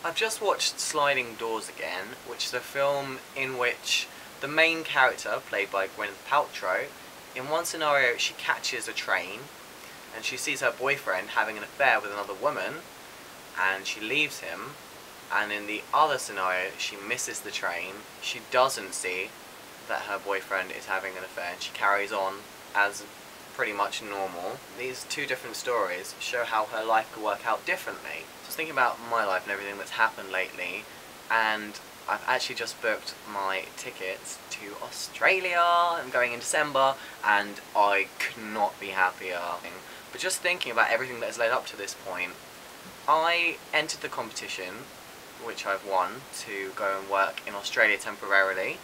I've just watched Sliding Doors again, which is a film in which the main character, played by Gwyneth Paltrow, in one scenario she catches a train and she sees her boyfriend having an affair with another woman and she leaves him, and in the other scenario she misses the train, she doesn't see that her boyfriend is having an affair and she carries on as pretty much normal. These two different stories show how her life could work out differently. Just thinking about my life and everything that's happened lately, and I've actually just booked my tickets to Australia. I'm going in December and I could not be happier. But just thinking about everything that has led up to this point, I entered the competition, which I've won, to go and work in Australia temporarily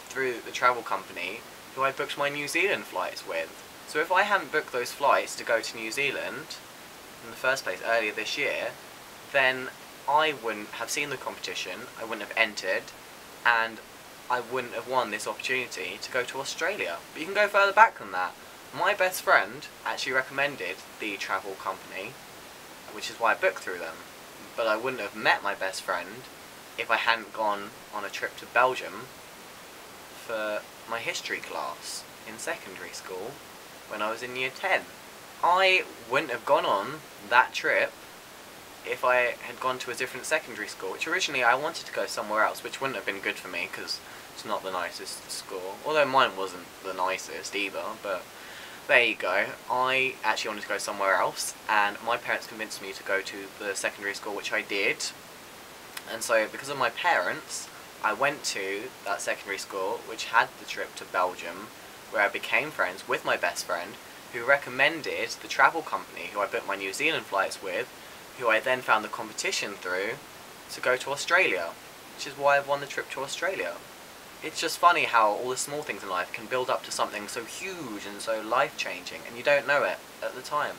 through the travel company who I booked my New Zealand flights with. So if I hadn't booked those flights to go to New Zealand in the first place earlier this year, then I wouldn't have seen the competition, I wouldn't have entered, and I wouldn't have won this opportunity to go to Australia. But you can go further back than that. My best friend actually recommended the travel company, which is why I booked through them. But I wouldn't have met my best friend if I hadn't gone on a trip to Belgium for my history class in secondary school when I was in year 10. I wouldn't have gone on that trip if I had gone to a different secondary school, which originally I wanted to go somewhere else, which wouldn't have been good for me because it's not the nicest school. Although mine wasn't the nicest either, but there you go. I actually wanted to go somewhere else, and my parents convinced me to go to the secondary school, which I did. And so because of my parents, I went to that secondary school which had the trip to Belgium, where I became friends with my best friend, who recommended the travel company who I booked my New Zealand flights with, who I then found the competition through to go to Australia, which is why I've won the trip to Australia. It's just funny how all the small things in life can build up to something so huge and so life-changing, and you don't know it at the time.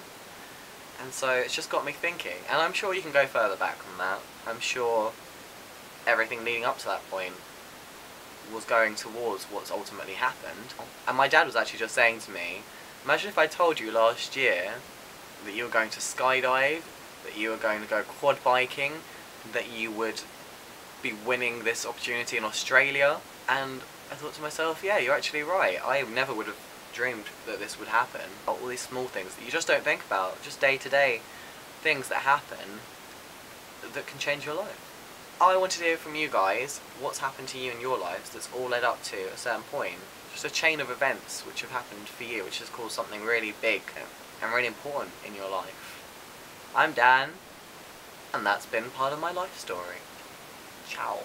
And so it's just got me thinking, and I'm sure you can go further back than that. I'm sure everything leading up to that point was going towards what's ultimately happened. And my dad was actually just saying to me, imagine if I told you last year that you were going to skydive, that you were going to go quad biking, that you would be winning this opportunity in Australia. And I thought to myself, yeah, you're actually right. I never would have dreamed that this would happen. All these small things that you just don't think about, just day-to-day things that happen that can change your life. I wanted to hear from you guys what's happened to you in your lives that's all led up to a certain point. Just a chain of events which have happened for you, which has caused something really big and really important in your life. I'm Dan, and that's been part of my life story. Ciao.